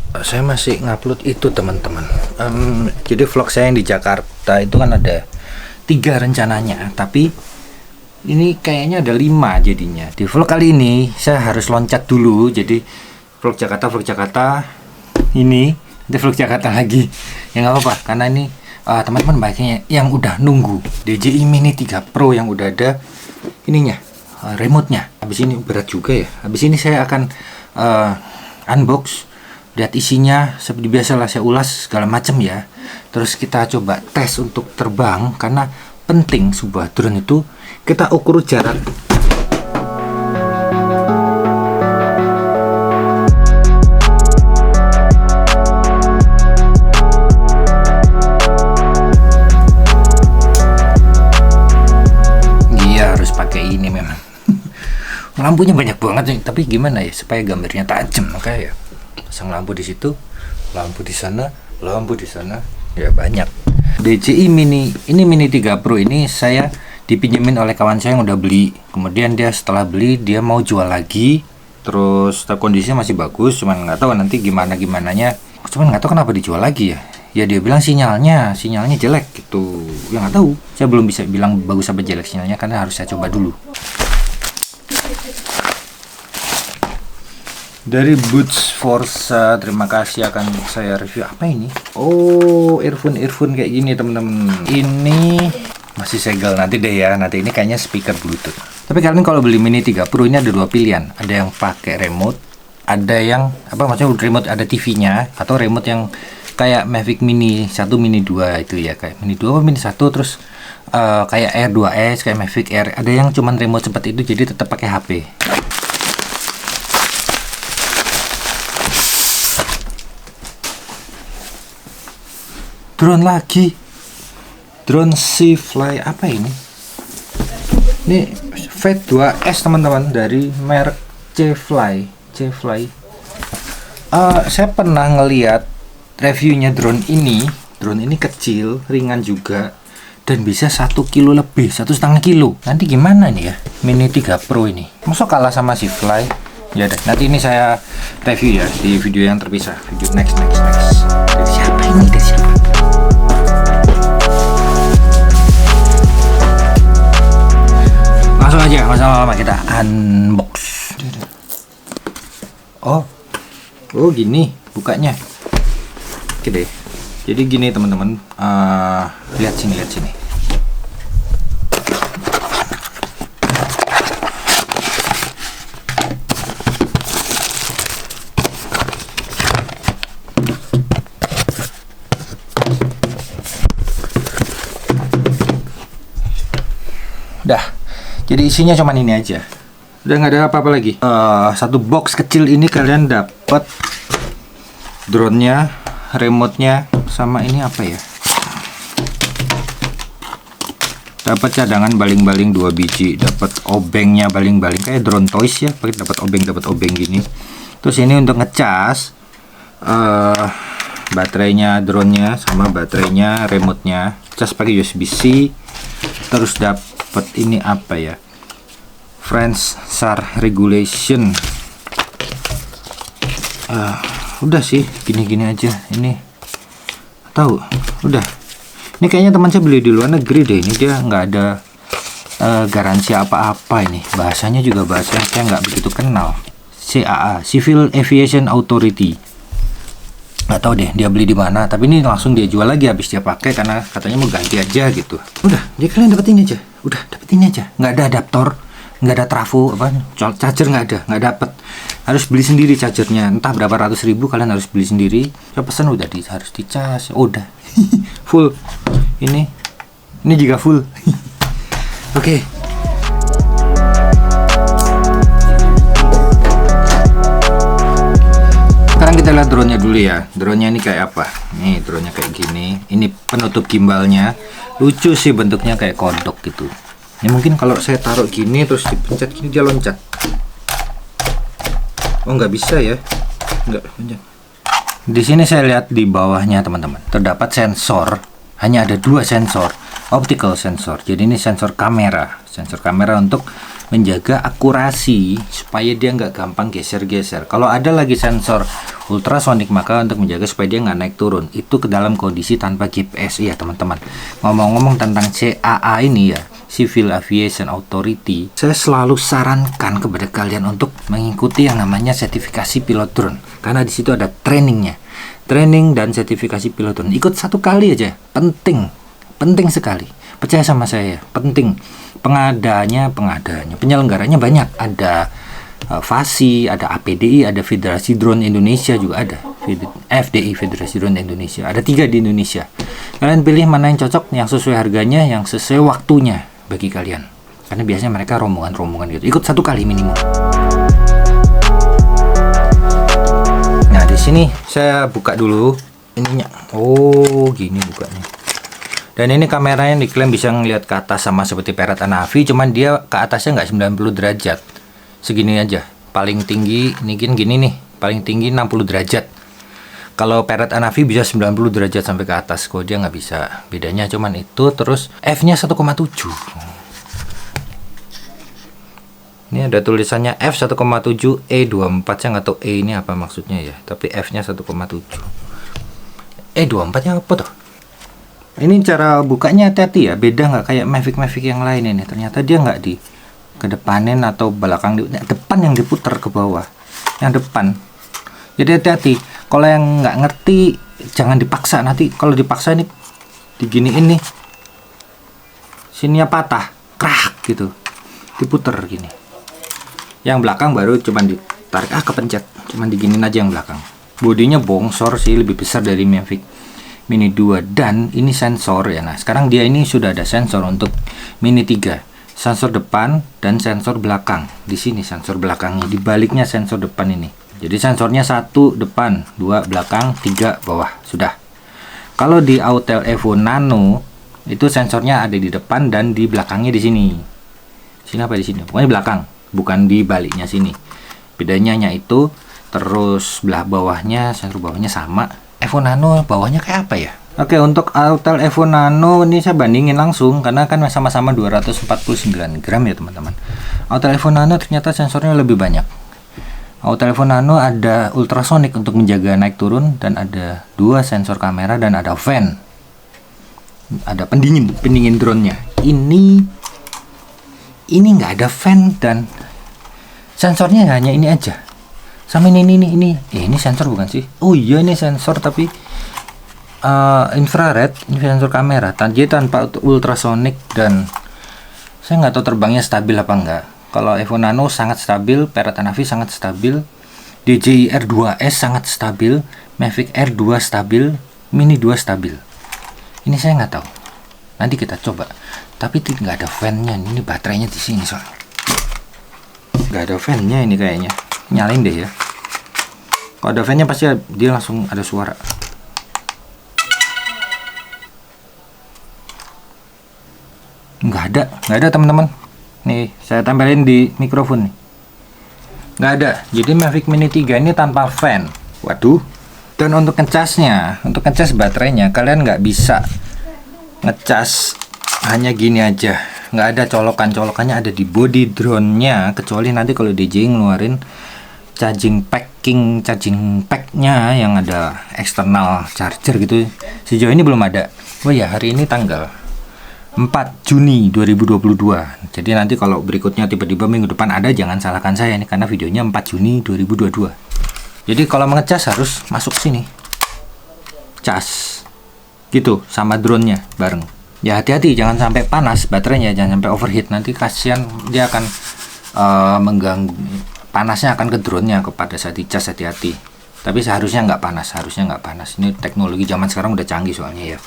Saya masih ngupload itu teman-teman. Jadi vlog saya yang di Jakarta itu kan ada 3 rencananya, tapi ini kayaknya ada 5 jadinya. Di vlog kali ini saya harus loncat dulu. Jadi vlog Jakarta ini, nanti vlog Jakarta lagi. Ya nggak apa-apa, karena ini teman-teman baiknya yang udah nunggu DJI Mini 3 Pro yang udah ada ininya, remote-nya. Habis ini berat juga ya. Habis ini saya akan unbox, lihat isinya seperti biasa lah, saya ulas segala macam ya. Terus kita coba tes untuk terbang, karena penting sebuah drone itu kita ukur jarak. Iya, harus pakai ini memang. Lampunya banyak banget nih, tapi gimana ya supaya gambarnya tajam, makanya ya pasang lampu di situ, lampu di sana, ya banyak. DJI Mini ini Mini 3 Pro ini saya dipinjemin oleh kawan saya yang udah beli. Kemudian dia setelah beli dia mau jual lagi. Terus kondisinya masih bagus, cuman nggak tahu nanti gimananya. Cuman nggak tahu kenapa dijual lagi ya. Ya dia bilang sinyalnya jelek gitu. Ya nggak tahu. Saya belum bisa bilang bagus apa jelek sinyalnya karena harus saya coba dulu. Dari Boots Forza, terima kasih, akan saya review. Apa ini? Oh, earphone kayak gini teman-teman. Ini masih segel nanti deh ya. Nanti ini kayaknya speaker Bluetooth. Tapi kalian kalau beli Mini 3 Pro ini ada 2 pilihan. Ada yang pakai remote, ada yang maksudnya remote ada TV-nya, atau remote yang kayak Mavic Mini 1, Mini 2 itu ya, kayak Mini 2 atau Mini 1, terus kayak Air 2S, kayak Mavic Air. Ada yang cuman remote seperti itu, jadi tetap pakai HP. Drone lagi, drone Seafly, apa ini? Ini Fate 2S teman-teman, dari merek C-Fly. Saya pernah ngeliat reviewnya drone ini. Drone ini kecil, ringan juga, dan bisa 1 kilo lebih, 1,5 kilo. Nanti gimana nih ya Mini 3 Pro ini? Masa kalah sama Seafly? Ya deh, nanti ini saya review ya di video yang terpisah, video next. Dari siapa ini? Langsung aja, nggak usah lama, kita unbox. Oh gini bukanya. Oke deh, jadi gini teman-teman, lihat sini. Dah, jadi isinya cuman ini aja, udah nggak ada apa-apa lagi. Satu box kecil ini kalian dapat drone-nya, remote-nya, sama ini apa ya, dapat cadangan baling-baling 2 biji, dapat obengnya baling-baling kayak drone toys ya, dapat obeng gini. Terus ini untuk ngecas baterainya drone-nya sama baterainya remote-nya, cas pakai USB-C. Terus dapat ini apa ya, French SAR regulation. Udah sih, gini aja ini. Tahu, udah. Ini kayaknya teman saya beli di luar negeri deh. Ini dia nggak ada garansi apa-apa ini. Bahasanya juga bahasa yang saya nggak begitu kenal. CAA, Civil Aviation Authority. Nggak tahu deh dia beli di mana, tapi ini langsung dia jual lagi habis dia pakai, karena katanya mau ganti aja gitu. Udah, jadi kalian dapat ini aja. Nggak ada adaptor, nggak ada trafo, charger nggak dapet. Harus beli sendiri chargernya, entah berapa ratus ribu, kalian harus beli sendiri. Saya pesan udah harus dicas, udah full. Ini juga full. Oke. Sekarang kita lihat drone-nya dulu ya. Drone-nya ini kayak apa? Nih, drone-nya kayak gini. Ini penutup gimbalnya. Lucu sih bentuknya, kayak kodok gitu. Ini mungkin kalau saya taruh gini terus dipencet gini dia loncat. Oh, nggak bisa ya. Nggak loncat. Di sini saya lihat di bawahnya teman-teman, terdapat sensor. Hanya ada 2 sensor, optical sensor. Jadi ini sensor kamera untuk menjaga akurasi supaya dia nggak gampang geser-geser. Kalau ada lagi sensor ultrasonic, maka untuk menjaga supaya dia nggak naik turun, itu ke dalam kondisi tanpa GPS ya teman-teman. Ngomong-ngomong tentang CAA ini ya, Civil Aviation Authority, saya selalu sarankan kepada kalian untuk mengikuti yang namanya sertifikasi pilot drone, karena di situ ada trainingnya, training dan sertifikasi pilot drone. Ikut 1 kali aja, penting sekali. Percaya sama saya, penting. Pengadaannya, penyelenggaranya banyak. Ada FASI, ada APDI, ada Federasi Drone Indonesia juga ada. FDI, Federasi Drone Indonesia. Ada 3 di Indonesia. Kalian pilih mana yang cocok, yang sesuai harganya, yang sesuai waktunya bagi kalian. Karena biasanya mereka rombongan gitu. Ikut 1 kali minimum. Nah, di sini saya buka dulu ininya. Oh, gini bukanya. Dan ini kameranya diklaim bisa ngelihat ke atas sama seperti Parrot Anafi, cuman dia ke atasnya nggak 90 derajat. Segini aja. Paling tinggi, ini gini nih, paling tinggi 60 derajat. Kalau Parrot Anafi bisa 90 derajat sampai ke atas, kok dia nggak bisa. Bedanya cuman itu, terus F-nya 1,7. Ini ada tulisannya F1,7 E24, saya nggak tahu E ini apa maksudnya ya, tapi F-nya 1,7. E24-nya apa tuh? Ini cara bukanya hati-hati ya, beda nggak kayak Mavic yang lain ini. Ternyata dia nggak di kedepanin atau belakang, depan yang diputar ke bawah, yang depan. Jadi hati-hati. Kalau yang nggak ngerti jangan dipaksa, nanti kalau dipaksa ini diginiin nih, sininya patah, krak gitu, diputer gini. Yang belakang baru cuman ditarik, kepencet, cuman diginin aja yang belakang. Bodinya bongsor sih, lebih besar dari Mavic Mini 2, dan ini sensor ya. Nah, sekarang dia ini sudah ada sensor untuk Mini 3. Sensor depan dan sensor belakang. Di sini sensor belakangnya, di baliknya sensor depan ini. Jadi sensornya 1 depan, 2 belakang, 3 bawah. Sudah. Kalau di Autel Evo Nano itu sensornya ada di depan dan di belakangnya di sini. Sini apa di sini? Pokoknya belakang, bukan di baliknya sini. Bedanya hanya itu. Terus belah bawahnya, sensor bawahnya sama. Evo Nano bawahnya kayak apa ya? Oke, untuk Autel Evo Nano ini saya bandingin langsung karena kan sama-sama 249 gram ya teman-teman. Autel Evo Nano ternyata sensornya lebih banyak. Autel Evo Nano ada ultrasonic untuk menjaga naik turun, dan ada 2 sensor kamera, dan ada fan. Ada pendingin drone-nya. Ini nggak ada fan, dan sensornya hanya ini aja. Sama ini sensor bukan sih? Oh iya, ini sensor tapi infrared, ini sensor kamera. Jadi tanpa ultrasonic, dan saya nggak tahu terbangnya stabil apa enggak. Kalau Evo Nano sangat stabil, Parrot Anafi sangat stabil, DJI R2S sangat stabil, Mavic Air 2 stabil, Mini 2 stabil. Ini saya nggak tahu. Nanti kita coba. Tapi nggak ada fan-nya. Ini baterainya di sini soalnya. Nggak ada fan-nya ini kayaknya. Nyalain deh ya. Kalau ada fan-nya pasti dia langsung ada suara. Nggak ada teman-teman. Nih saya tempelin di mikrofon nih. Nggak ada. Jadi Mavic Mini 3 ini tanpa fan. Waduh. Dan untuk ngecas baterainya, kalian nggak bisa ngecas hanya gini aja. Nggak ada colokannya, ada di body drone-nya, kecuali nanti kalau DJI ngeluarin charging pack-nya yang ada eksternal charger gitu. Sejauh ini belum ada. Oh ya, hari ini tanggal 4 Juni 2022. Jadi nanti kalau berikutnya tiba-tiba minggu depan ada, jangan salahkan saya nih, karena videonya 4 Juni 2022. Jadi kalau mengecas harus masuk sini, cas gitu sama drone-nya bareng. Ya hati-hati, jangan sampai panas baterainya, jangan sampai overheat. Nanti kasihan, dia akan mengganggu. Panasnya akan ke drone-nya pada saat dicas, hati-hati. Tapi seharusnya nggak panas, Ini teknologi zaman sekarang udah canggih soalnya ya.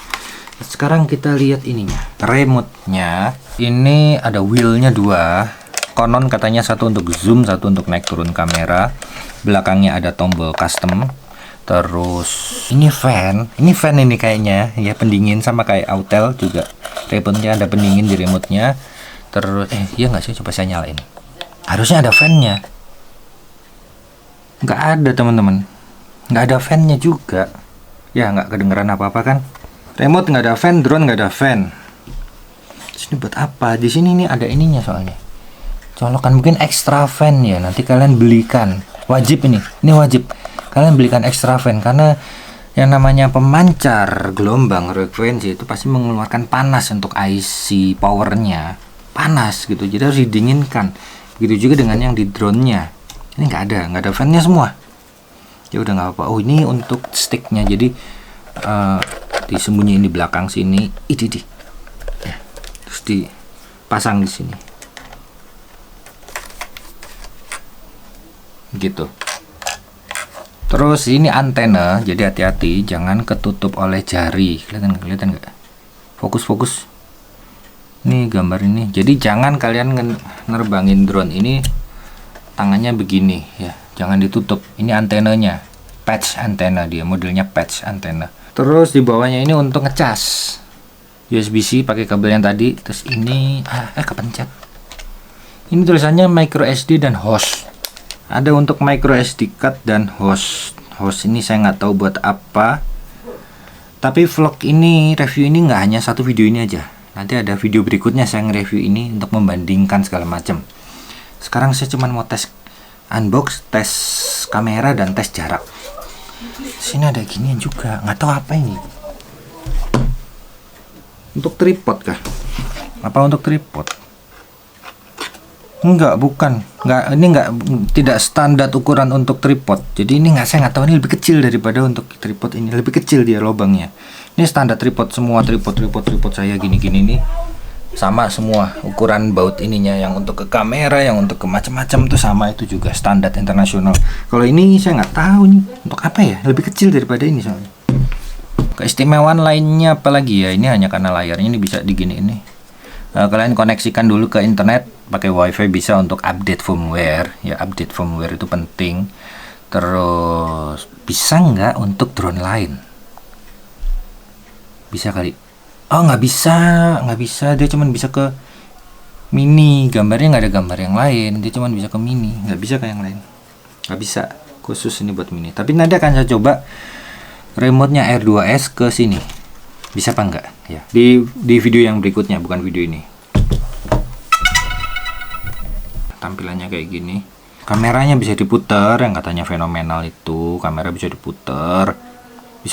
Sekarang kita lihat ininya, remote-nya. Ini ada wheel-nya 2. Konon katanya satu untuk zoom, satu untuk naik turun kamera. Belakangnya ada tombol custom. Terus ini fan ini kayaknya ya, pendingin sama kayak Autel juga. Remote-nya ada pendingin di remote-nya. Terus iya nggak sih, coba saya nyalain. Harusnya ada fan-nya. Nggak ada teman-teman, nggak ada fan-nya juga. Ya nggak kedengeran apa-apa kan. Remote nggak ada fan, drone nggak ada fan. Terus ini buat apa? Di sini nih ada ininya soalnya. colokan, mungkin extra fan ya, nanti kalian belikan, wajib ini wajib kalian belikan extra fan, karena yang namanya pemancar gelombang frekuensi itu pasti mengeluarkan panas untuk IC powernya, panas gitu, jadi harus didinginkan. Begitu juga dengan yang di drone-nya, ini nggak ada fan-nya semua, ya udah nggak apa-apa. Oh ini untuk sticknya, jadi disembunyiin di belakang sini, ya, terus dipasang di sini gitu. Terus ini antena, jadi hati-hati jangan ketutup oleh jari. Kelihatan nggak? Fokus. Nih gambar ini. Jadi jangan kalian nerbangin drone ini tangannya begini ya, jangan ditutup. Ini antenanya, patch antena, dia modelnya patch antena. Terus di bawahnya ini untuk ngecas USB-C pakai kabel yang tadi. Terus ini kepencet. Ini tulisannya micro SD dan host. Ada untuk micro SD card dan host. Host ini saya nggak tahu buat apa. Tapi vlog ini, review ini nggak hanya satu video ini aja. Nanti ada video berikutnya saya nge-review ini untuk membandingkan segala macam. Sekarang saya cuma mau tes unbox, tes kamera dan tes jarak. Sini ada ginian juga, nggak tahu apa ini. Untuk tripod kah? Apa untuk tripod? Enggak, bukan. Tidak standar ukuran untuk tripod. Jadi ini saya nggak tahu, ini lebih kecil daripada untuk tripod ini. Lebih kecil dia lubangnya. Ini standar tripod semua, tripod saya gini-gini nih. Sama semua ukuran baut ininya, yang untuk ke kamera, yang untuk ke macam-macam tuh sama, itu juga standar internasional. Kalau ini saya nggak tahu nih untuk apa ya, lebih kecil daripada ini soalnya. Keistimewaan lainnya apalagi ya, ini hanya karena layarnya ini bisa digini ini. Kalian koneksikan dulu ke internet pakai wifi, bisa untuk update firmware ya, update firmware itu penting. Terus bisa nggak untuk drone lain? Bisa kali. Oh nggak bisa, dia cuma bisa ke mini, gambarnya nggak ada gambar yang lain, dia cuma bisa ke mini, nggak bisa ke yang lain, nggak bisa, khusus ini buat mini. Tapi nanti akan saya coba remote-nya R2S ke sini, bisa apa enggak ya, di video yang berikutnya, bukan video ini. Tampilannya kayak gini, kameranya bisa diputar, yang katanya fenomenal itu kamera bisa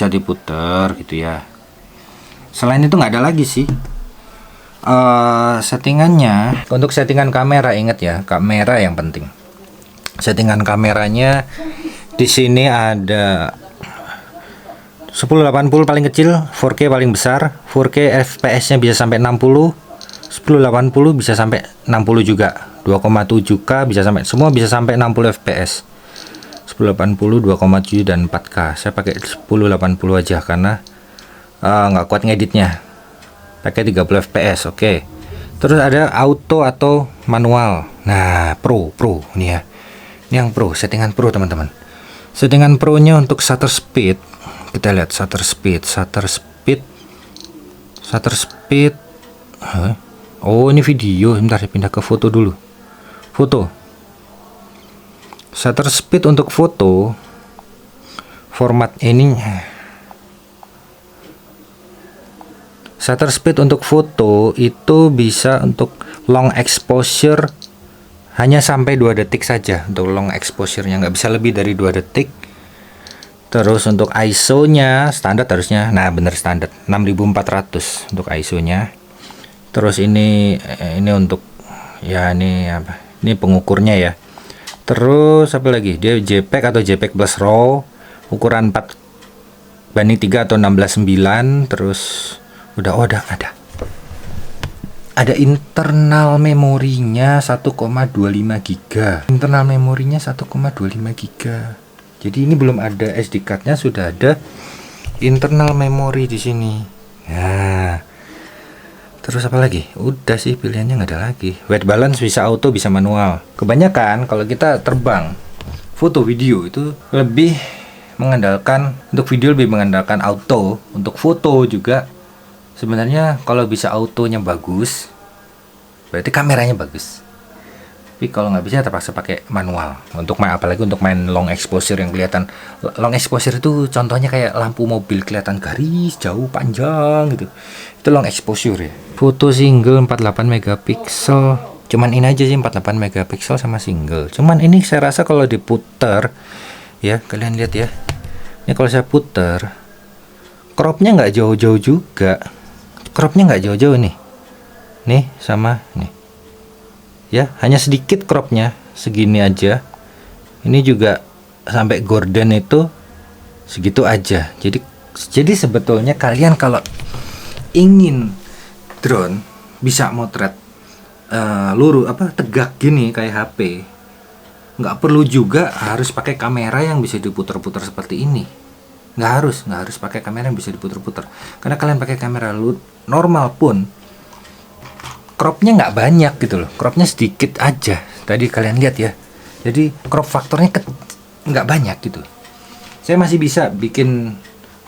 diputar gitu ya. Selain itu nggak ada lagi sih. Settingannya, untuk settingan kamera, ingat ya, kamera yang penting. Settingan kameranya di sini ada 1080 paling kecil, 4K paling besar, 4K FPS-nya bisa sampai 60, 1080 bisa sampai 60 juga, 2,7K bisa sampai, semua bisa sampai 60 FPS. 1080, 2,7 dan 4K. Saya pakai 1080 aja karena nggak kuat ngeditnya. Pakai 30 fps. Oke. Terus ada auto atau manual. Nah, pro ini ya. Ini yang pro, settingan pro teman-teman. Settingan pro nya untuk shutter speed, kita lihat shutter speed. Oh ini video, bentar saya pindah ke foto dulu. Foto, shutter speed untuk foto, format ini. Shutter speed untuk foto itu bisa untuk long exposure hanya sampai 2 detik saja. Untuk long exposure-nya nggak bisa lebih dari 2 detik. Terus untuk ISO-nya standar harusnya, nah bener standar 6400 untuk ISO-nya. Terus ini untuk ya ini apa? Ini pengukurnya ya. Terus apa lagi? Dia JPEG atau JPEG plus RAW, ukuran 4:3 atau 16:9. Terus udah ada internal memorinya 1,25 GB. Internal memorinya 1,25 GB. Jadi ini belum ada SD card-nya, sudah ada internal memory di sini. Nah, terus apa lagi? Udah sih, pilihannya nggak ada lagi. White balance bisa auto, bisa manual. Kebanyakan kalau kita terbang foto video itu lebih mengandalkan, untuk video lebih mengandalkan auto. Untuk foto juga sebenarnya kalau bisa autonya bagus, berarti kameranya bagus. Tapi kalau nggak bisa terpaksa pakai manual. Untuk apalagi untuk main long exposure yang kelihatan. Long exposure itu contohnya kayak lampu mobil kelihatan garis jauh panjang gitu. Itu long exposure ya. Foto single 48 megapiksel. Cuman ini aja sih 48 megapiksel sama single. Cuman ini saya rasa kalau diputer ya, kalian lihat ya. Ini kalau saya puter, cropnya nggak jauh-jauh juga. Cropnya nggak jauh-jauh nih. Nih sama nih. Ya, hanya sedikit cropnya, segini aja. Ini juga sampai gorden itu segitu aja. Jadi sebetulnya kalian kalau ingin drone bisa motret lurus tegak gini kayak HP, nggak perlu juga harus pakai kamera yang bisa diputar-putar seperti ini. Nggak harus pakai kamera yang bisa diputar-putar, karena kalian pakai kamera normal pun cropnya nggak banyak gitu loh, cropnya sedikit aja. Tadi kalian lihat ya, jadi crop faktornya nggak banyak gitu. Saya masih bisa bikin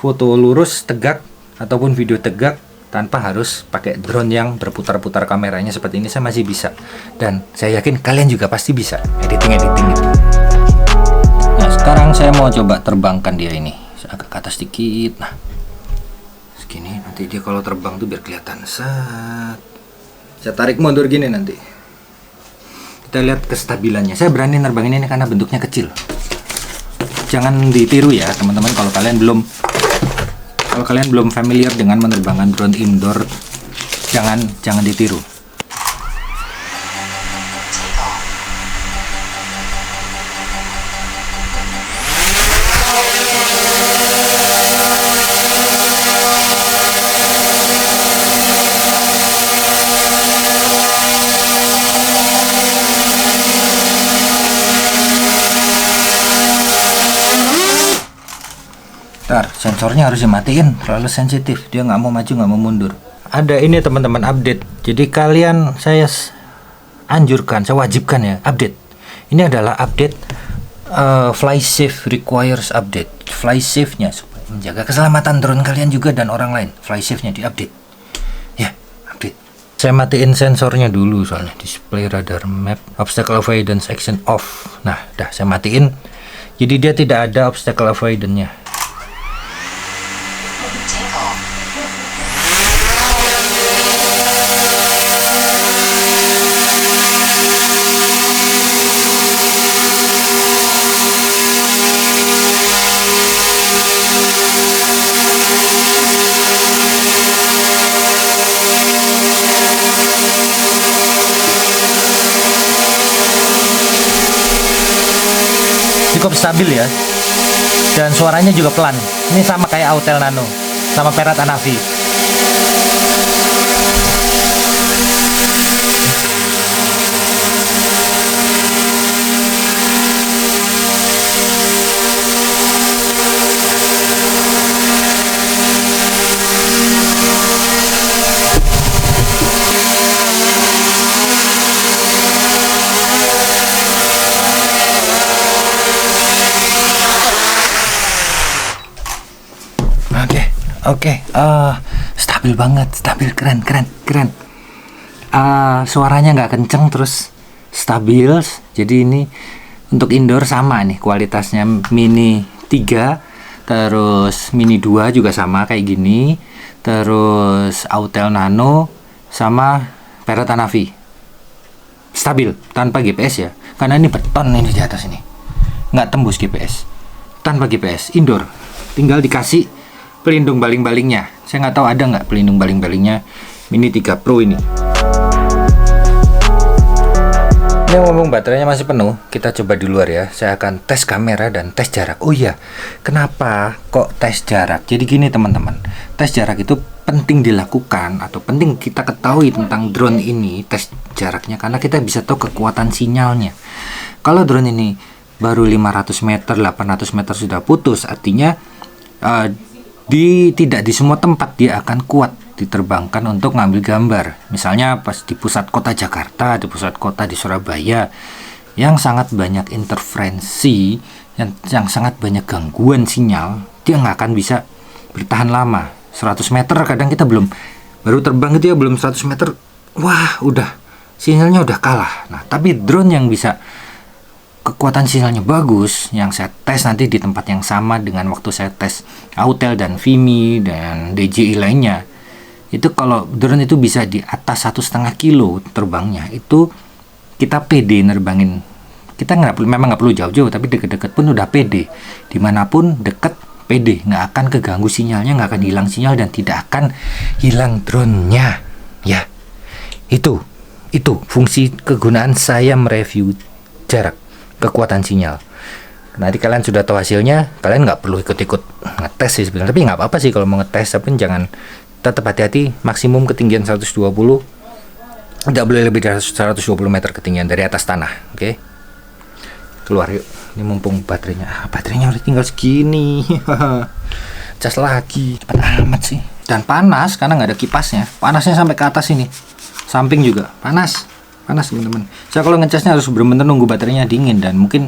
foto lurus tegak ataupun video tegak tanpa harus pakai drone yang berputar-putar kameranya seperti ini. Saya masih bisa, dan saya yakin kalian juga pasti bisa editing itu. Nah, sekarang saya mau coba terbangkan dia ini. Saya agak ke atas dikit. Nah, segini nanti dia kalau terbang tuh biar kelihatan. Saya tarik mundur gini nanti. Kita lihat kestabilannya. Saya berani nerbangin ini karena bentuknya kecil. Jangan ditiru ya teman-teman, kalau kalian belum familiar dengan menerbangkan drone indoor, jangan ditiru. Sensornya harus dimatiin, terlalu sensitif, dia nggak mau maju, nggak mau mundur. Ada ini teman-teman, update. Jadi kalian, saya anjurkan, saya wajibkan ya update. Ini adalah update fly safe requires update. Fly safe-nya supaya menjaga keselamatan drone kalian juga dan orang lain. Fly safe-nya diupdate. Ya, update. Saya matiin sensornya dulu soalnya. Display radar map, obstacle avoidance action off. Nah, dah saya matiin. Jadi dia tidak ada obstacle avoidance-nya. Cukup stabil ya, dan suaranya juga pelan. Ini sama kayak Autel Nano sama Parrot Anavi. Oke, stabil banget, stabil, keren. Suaranya nggak kenceng, terus stabil. Jadi ini untuk indoor sama nih kualitasnya. Mini 3, terus Mini 2 juga sama kayak gini. Terus Autel Nano sama Parrot Anavi. Stabil, tanpa GPS ya. Karena ini beton ini di atas ini. Nggak tembus GPS. Tanpa GPS, indoor. Tinggal dikasih pelindung baling-balingnya. Saya nggak tahu ada nggak pelindung baling-balingnya Mini 3 Pro ini. Ini ngomong baterainya masih penuh, kita coba di luar ya. Saya akan tes kamera dan tes jarak. Oh iya, kenapa kok tes jarak? Jadi gini teman-teman, tes jarak itu penting dilakukan atau penting kita ketahui tentang drone ini, tes jaraknya, karena kita bisa tahu kekuatan sinyalnya. Kalau drone ini baru 500 meter, 800 meter sudah putus, artinya tidak di semua tempat dia akan kuat diterbangkan untuk ngambil gambar. Misalnya pas di pusat kota Jakarta, di pusat kota di Surabaya yang sangat banyak interferensi, yang sangat banyak gangguan sinyal, dia nggak akan bisa bertahan lama. 100 meter kadang kita baru terbang itu ya, belum 100 meter, wah udah sinyalnya udah kalah. Nah, tapi drone yang bisa kekuatan sinyalnya bagus, yang saya tes nanti di tempat yang sama dengan waktu saya tes Autel dan Vimy dan DJI lainnya, itu kalau drone itu bisa di atas 1,5 kilo terbangnya, itu kita pede nerbangin. Kita memang nggak perlu jauh-jauh, tapi deket-deket pun udah pede. Dimanapun deket pede, nggak akan keganggu sinyalnya, nggak akan hilang sinyal, dan tidak akan hilang drone-nya. Ya, itu fungsi kegunaan saya mereview jarak, kekuatan sinyal. Nanti kalian sudah tahu hasilnya, kalian nggak perlu ikut-ikut ngetes sih sebenarnya. Tapi nggak apa-apa sih kalau mau ngetes, tapi jangan, tetap hati-hati. Maksimum ketinggian 120, tidak boleh lebih dari 120 meter ketinggian dari atas tanah. Oke? Keluar yuk. Ini mumpung baterainya udah tinggal segini. Cas lagi. Cepat amat sih. Dan panas karena nggak ada kipasnya. Panasnya sampai ke atas ini. Samping juga panas teman-teman. Saya kalau ngecasnya harus benar-benar nunggu baterainya dingin, dan mungkin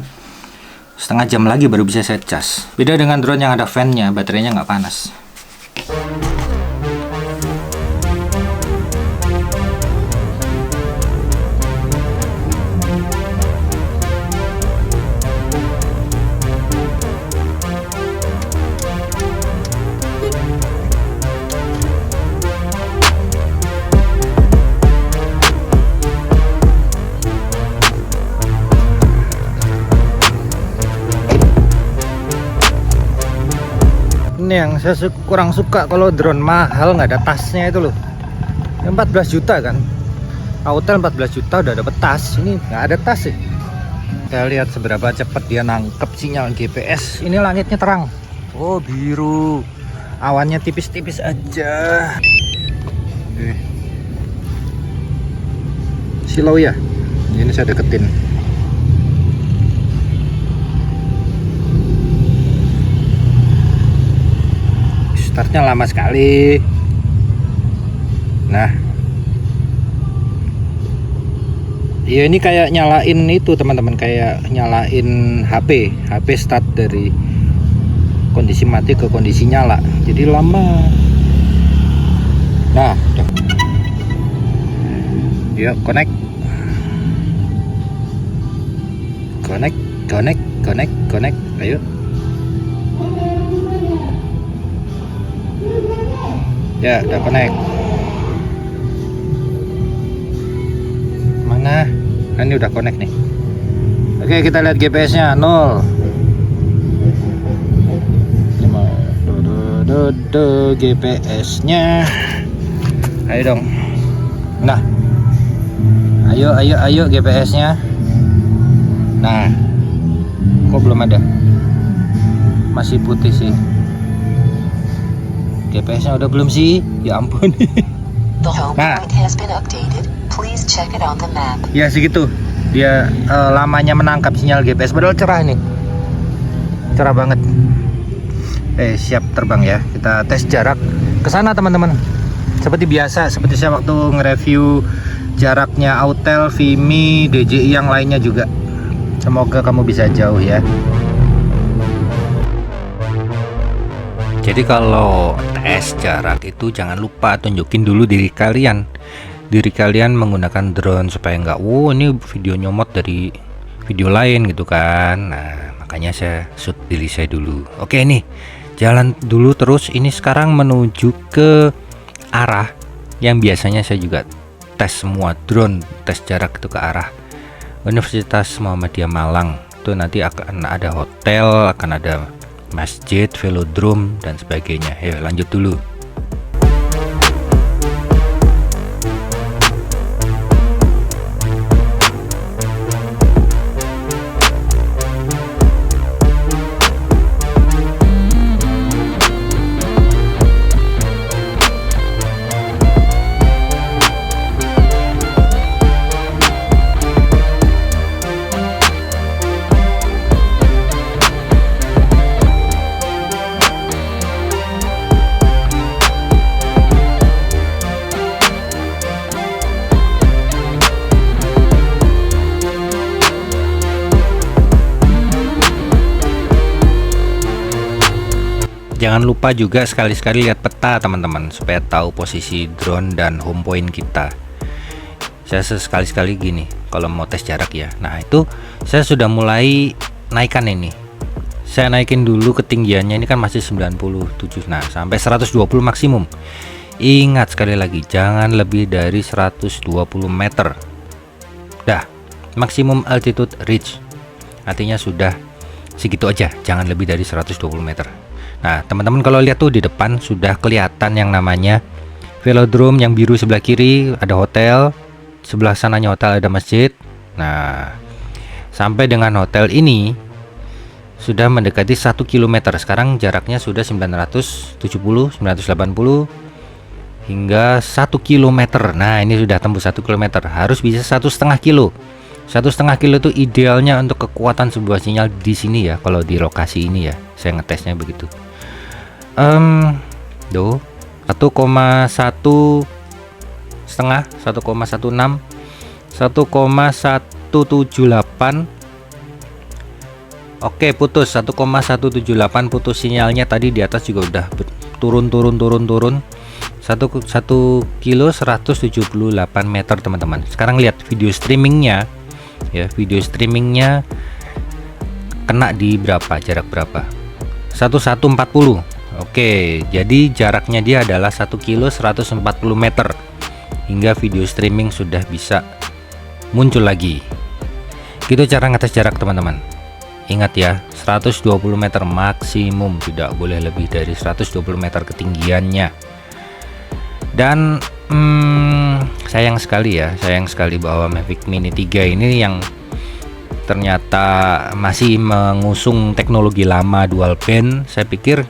setengah jam lagi baru bisa saya cas. Beda dengan drone yang ada fan-nya, baterainya nggak panas. Ini yang saya kurang suka kalau drone mahal nggak ada tasnya itu loh. 14 juta kan, Autel 14 juta udah dapet tas, ini nggak ada tas sih. Kita lihat seberapa cepat dia nangkep sinyal GPS. Ini langitnya terang, oh biru, awannya tipis-tipis aja. Silau ya, ini saya deketin. Startnya lama sekali. Nah, ya ini kayak nyalain itu teman-teman, kayak nyalain HP start dari kondisi mati ke kondisi nyala, jadi lama. Nah, udah. Yuk connect, ayo. Ya, udah connect. Mana? Nah, ini udah connect nih. Oke, kita lihat GPS-nya 0. GPS-nya. Ayo dong. Nah. Ayo GPS-nya. Nah. Kok belum ada? Masih putih sih. GPS-nya udah belum sih? Ya ampun. Nah, ya segitu. Dia lamanya menangkap sinyal GPS. Padahal cerah nih, cerah banget. Siap terbang ya. Kita tes jarak ke sana teman-teman. Seperti biasa, seperti saya waktu nge-review jaraknya Autel, Vimi, DJI yang lainnya juga. Semoga kamu bisa jauh ya. Jadi kalau tes jarak itu jangan lupa tunjukin dulu diri kalian menggunakan drone supaya nggak, ini video nyomot dari video lain gitu kan. Nah makanya saya shoot diri saya dulu. Oke nih, jalan dulu terus. Ini sekarang menuju ke arah yang biasanya saya juga tes semua drone, tes jarak itu ke arah Universitas Muhammadiyah Malang. Itu nanti akan ada hotel, akan ada masjid, velodrome dan sebagainya. Yuk lanjut dulu. Jangan lupa juga sekali-sekali lihat peta teman-teman, supaya tahu posisi drone dan home point kita. Saya sekali-sekali gini kalau mau tes jarak ya. Nah itu saya sudah mulai naikkan ini. Saya naikin dulu ketinggiannya, ini kan masih 97. Nah sampai 120 maksimum. Ingat sekali lagi, jangan lebih dari 120 meter. Dah, Maximum altitude reach, artinya sudah segitu aja, jangan lebih dari 120 meter. Nah teman-teman kalau lihat tuh di depan sudah kelihatan yang namanya velodrome yang biru sebelah kiri, ada hotel, sebelah sananya hotel, ada masjid. Nah sampai dengan hotel ini sudah mendekati 1 km. Sekarang jaraknya sudah 970, 980 hingga 1 km. Nah ini sudah tembus 1 km, harus bisa 1,5 kilo. 1,5 kilo itu idealnya untuk kekuatan sebuah sinyal di sini ya, kalau di lokasi ini ya, saya ngetesnya begitu. 1,1 setengah, 1,16, 1,178. Oke, putus 1,178, putus sinyalnya. Tadi di atas juga udah turun. 1 kilo 178 meter teman-teman. Sekarang lihat video streamingnya ya, video streamingnya kena di berapa, jarak berapa, 1140. Oke, jadi jaraknya dia adalah 1 kilo 140 meter. Hingga video streaming sudah bisa muncul lagi. Gitu cara ngetes jarak teman-teman. Ingat ya, 120 meter maksimum, tidak boleh lebih dari 120 meter ketinggiannya. Dan sayang sekali bahwa Mavic Mini 3 ini yang ternyata masih mengusung teknologi lama dual band. Saya pikir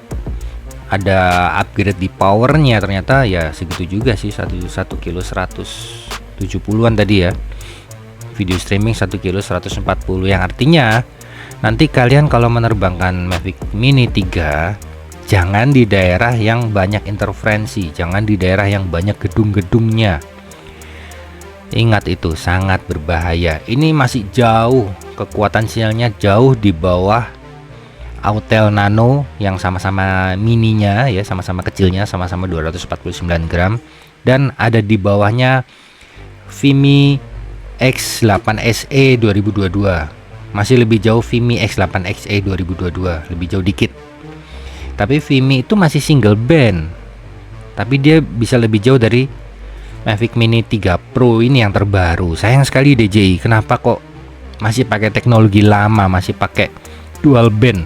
ada upgrade di powernya, ternyata ya segitu juga sih, 1 kilo 170-an tadi ya. Video streaming 1 kilo 140, yang artinya nanti kalian kalau menerbangkan Mavic Mini 3 jangan di daerah yang banyak interferensi, jangan di daerah yang banyak gedung-gedungnya. Ingat, itu sangat berbahaya. Ini masih jauh, kekuatan sinyalnya jauh di bawah Autel Nano yang sama-sama mininya ya, sama-sama kecilnya, sama-sama 249 gram, dan ada di bawahnya Vimi X8 SE 2022. Masih lebih jauh Vimi X8 XE 2022, lebih jauh dikit. Tapi Vimi itu masih single band, tapi dia bisa lebih jauh dari Mavic Mini 3 Pro ini yang terbaru. Sayang sekali DJI, kenapa kok masih pakai teknologi lama, masih pakai dual band,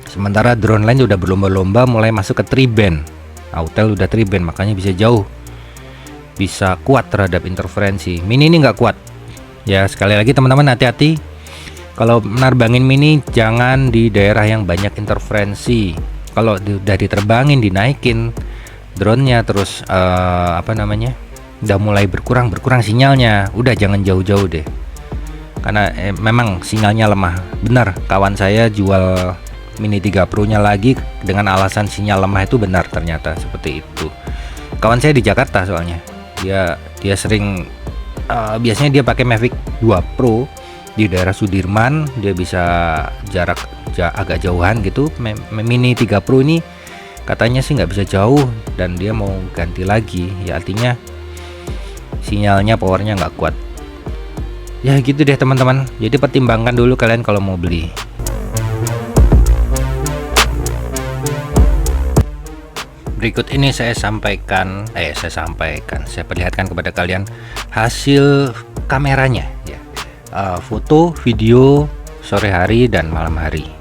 sementara drone lain udah berlomba-lomba mulai masuk ke tri-band. Autel udah tri-band, makanya bisa jauh, bisa kuat terhadap interferensi. Mini ini nggak kuat ya. Sekali lagi teman-teman, hati-hati kalau menerbangin Mini, jangan di daerah yang banyak interferensi. Kalau udah diterbangin, dinaikin drone-nya, terus udah mulai berkurang sinyalnya, udah jangan jauh-jauh deh, karena memang sinyalnya lemah. Benar, kawan saya jual Mini 3 Pro nya lagi dengan alasan sinyal lemah, itu benar, ternyata seperti itu. Kawan saya di Jakarta soalnya, dia sering biasanya dia pakai Mavic 2 Pro di daerah Sudirman, dia bisa jarak agak jauhan gitu. Mini 3 Pro ini katanya sih nggak bisa jauh, dan dia mau ganti lagi ya, artinya sinyalnya, powernya nggak kuat ya. Gitu deh teman-teman, jadi pertimbangkan dulu kalian kalau mau beli. Berikut ini saya perlihatkan kepada kalian hasil kameranya ya, foto, video sore hari dan malam hari.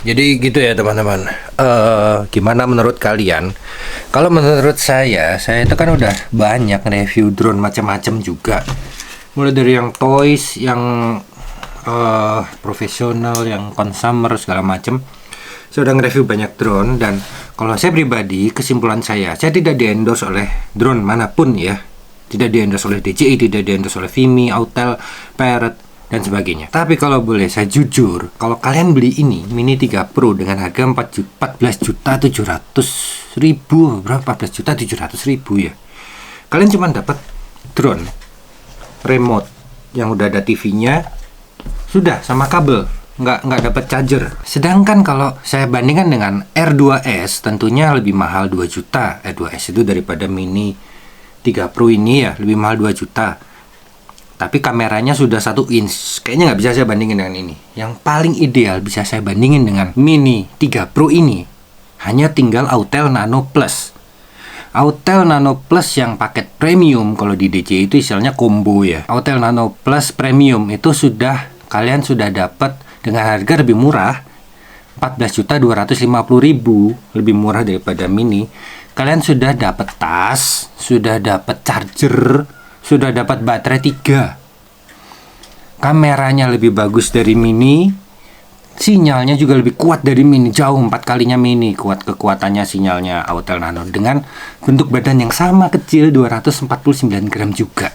Jadi gitu ya teman-teman. Gimana menurut kalian? Kalau menurut saya itu kan udah banyak review drone macam-macam juga. Mulai dari yang toys, yang profesional, yang consumer segala macam. Saya udah nge-review banyak drone, dan kalau saya pribadi, kesimpulan saya tidak di-endorse oleh drone manapun ya. Tidak di-endorse oleh DJI, tidak di-endorse oleh Vimy, Autel, Parrot, dan sebagainya. Tapi kalau boleh saya jujur, kalau kalian beli ini Mini 3 Pro dengan harga 14.700.000, berapa? 14.700.000 ya. Kalian cuma dapat drone, remote yang udah ada TV-nya, sudah, sama kabel, nggak dapat charger. Sedangkan kalau saya bandingkan dengan R2S, tentunya lebih mahal 2 juta. R2S itu daripada Mini 3 Pro ini ya, lebih mahal 2 juta. Tapi kameranya sudah 1 inch. Kayaknya nggak bisa saya bandingin dengan ini. Yang paling ideal bisa saya bandingin dengan Mini 3 Pro ini, hanya tinggal Autel Nano Plus. Autel Nano Plus yang paket premium, kalau di DJI itu istilahnya combo ya. Autel Nano Plus premium itu kalian sudah dapat dengan harga lebih murah, 14.250.000, lebih murah daripada Mini. Kalian sudah dapat tas, sudah dapat charger, sudah dapat baterai 3. Kameranya lebih bagus dari Mini, sinyalnya juga lebih kuat dari Mini, jauh 4 kalinya Mini kekuatannya sinyalnya Autel Nano, dengan bentuk badan yang sama kecil, 249 gram juga.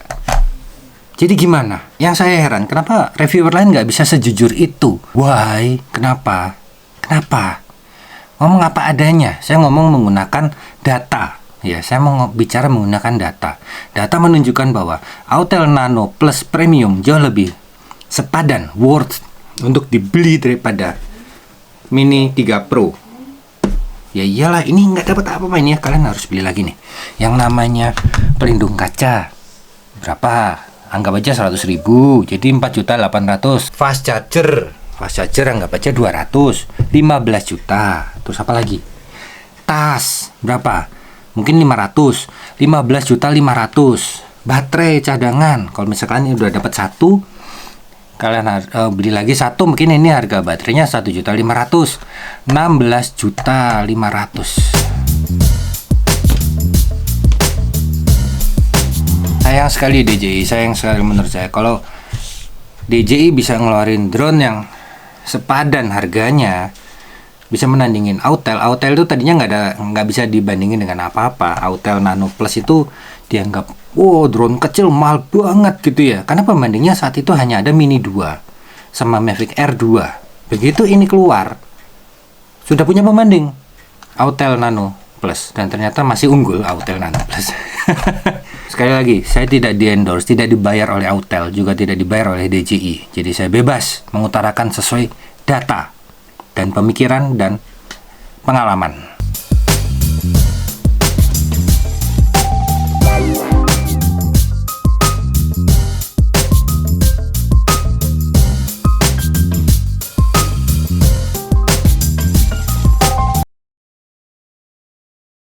Jadi gimana? Yang saya heran, kenapa reviewer lain nggak bisa sejujur itu? Why? Kenapa? Ngomong apa adanya. Saya ngomong menggunakan data. Ya, saya mau bicara menggunakan data. Data menunjukkan bahwa Autel Nano Plus Premium jauh lebih sepadan, worth untuk dibeli daripada Mini 3 Pro. Ya iyalah, ini nggak dapat apa-apa ini ya. Kalian harus beli lagi nih. Yang namanya pelindung kaca. Berapa? Anggap aja 100.000, jadi 4.800.000. Fast charger anggap aja 200, 15 juta. Terus apa lagi? Tas berapa? Mungkin 500, 15.500.000. Baterai cadangan, kalau misalkan ini udah dapat 1, kalian beli lagi 1, mungkin ini harga baterainya 1.500.000, 16.500.000. Sayang sekali DJI, sayang sekali menurut saya kalau DJI bisa ngeluarin drone yang sepadan harganya, bisa menandingin Autel. Autel itu tadinya nggak bisa dibandingin dengan apa-apa. Autel Nano Plus itu dianggap, wow, drone kecil mahal banget gitu ya, karena pembandingnya saat itu hanya ada Mini 2 sama Mavic Air 2. Begitu ini keluar, sudah punya pembanding Autel Nano Plus, dan ternyata masih unggul Autel Nano Plus. Sekali lagi, saya tidak di-endorse, tidak dibayar oleh Autel, juga tidak dibayar oleh DJI. Jadi saya bebas mengutarakan sesuai data dan pemikiran dan pengalaman.